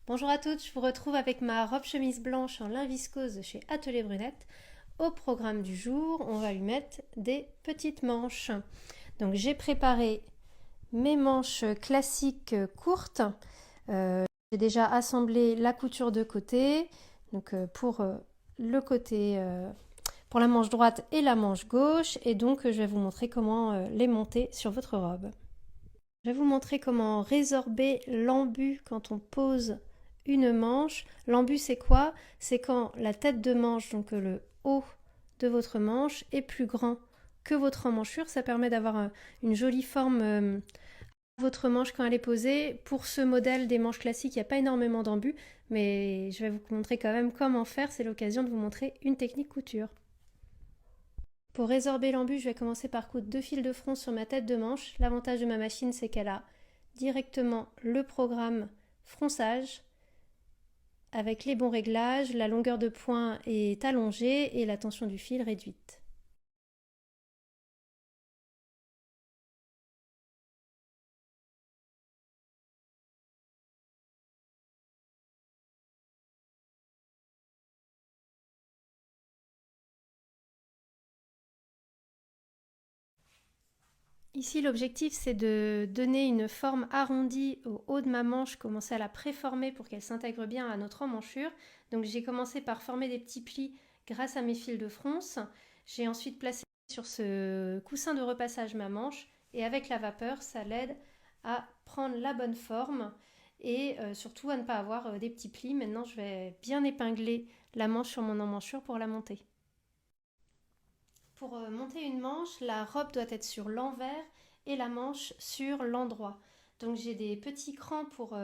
Bonjour à toutes, je vous retrouve avec ma robe chemise blanche en lin viscose de chez Atelier Brunette. Au programme du jour, on va lui mettre des petites manches. Donc j'ai préparé mes manches classiques courtes. J'ai déjà assemblé la couture de côté. Donc le côté pour la manche droite et la manche gauche. Et donc je vais vous montrer comment les monter sur votre robe. Je vais vous montrer comment résorber l'embut quand on pose une manche. L'embut, c'est quoi? C'est quand la tête de manche, donc le haut de votre manche, est plus grand que votre emmanchure. Ça permet d'avoir une jolie forme à votre manche quand elle est posée. Pour ce modèle des manches classiques, il n'y a pas énormément d'embut, mais je vais vous montrer quand même comment faire. C'est l'occasion de vous montrer une technique couture. Pour résorber l'embut, je vais commencer par coudre 2 fils de front sur ma tête de manche. L'avantage de ma machine, c'est qu'elle a directement le programme fronçage avec les bons réglages, la longueur de point est allongée et la tension du fil réduite. Ici, l'objectif, c'est de donner une forme arrondie au haut de ma manche, commencer à la préformer pour qu'elle s'intègre bien à notre emmanchure. Donc j'ai commencé par former des petits plis grâce à mes fils de fronce. J'ai ensuite placé sur ce coussin de repassage ma manche et avec la vapeur, ça l'aide à prendre la bonne forme et surtout à ne pas avoir des petits plis. Maintenant, je vais bien épingler la manche sur mon emmanchure pour la monter. Pour monter une manche, la robe doit être sur l'envers et la manche sur l'endroit. Donc j'ai des petits crans pour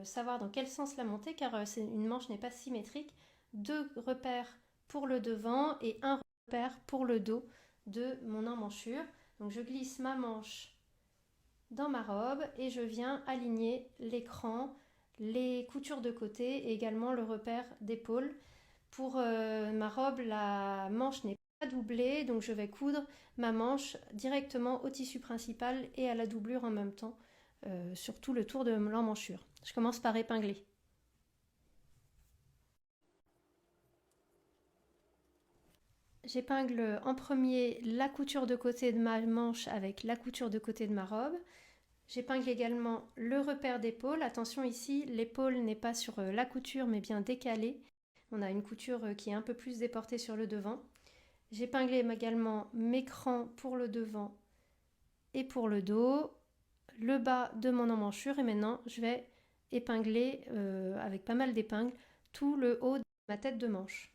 savoir dans quel sens la monter car une manche n'est pas symétrique. 2 repères pour le devant et un repère pour le dos de mon emmanchure. Donc je glisse ma manche dans ma robe et je viens aligner les crans, les coutures de côté et également le repère d'épaule. Pour ma robe, la manche n'est pas doublée, donc je vais coudre ma manche directement au tissu principal et à la doublure en même temps sur tout le tour de l'emmanchure. Je commence par épingler. J'épingle en premier la couture de côté de ma manche avec la couture de côté de ma robe. J'épingle également le repère d'épaule. Attention ici, l'épaule n'est pas sur la couture mais bien décalée. On a une couture qui est un peu plus déportée sur le devant. J'épingle également mes crans pour le devant et pour le dos, le bas de mon emmanchure et maintenant je vais épingler avec pas mal d'épingles tout le haut de ma tête de manche.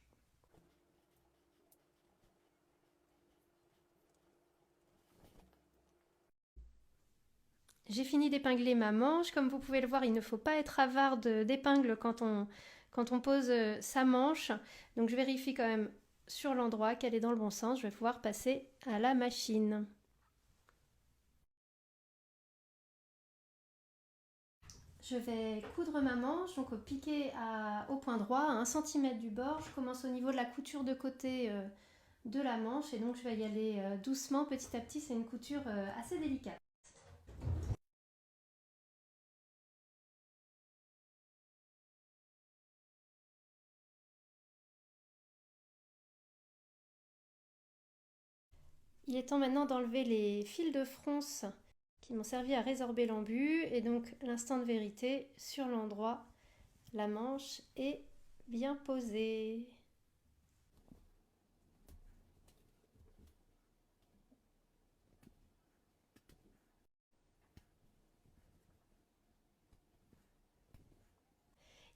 J'ai fini d'épingler ma manche. Comme vous pouvez le voir, il ne faut pas être avare d'épingles quand on pose sa manche. Donc je vérifie quand même sur l'endroit qu'elle est dans le bon sens. Je vais pouvoir passer à la machine. Je vais coudre ma manche, donc au piqué au point droit, à 1 cm du bord. Je commence au niveau de la couture de côté de la manche et donc je vais y aller doucement, petit à petit. C'est une couture assez délicate. Il est temps maintenant d'enlever les fils de fronce qui m'ont servi à résorber l'embut et donc l'instant de vérité sur l'endroit, la manche est bien posée.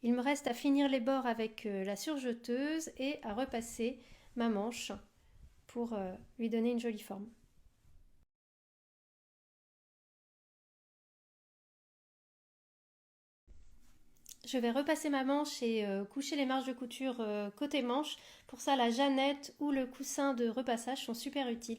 Il me reste à finir les bords avec la surjeteuse et à repasser ma manche pour lui donner une jolie forme. Je vais repasser ma manche et coucher les marges de couture côté manche. Pour ça, la jeannette ou le coussin de repassage sont super utiles.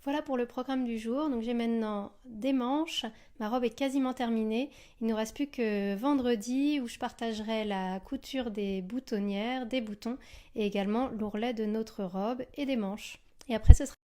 Voilà pour le programme du jour. Donc j'ai maintenant des manches, ma robe est quasiment terminée. Il ne nous reste plus que vendredi où je partagerai la couture des boutonnières, des boutons et également l'ourlet de notre robe et des manches. Et après ce sera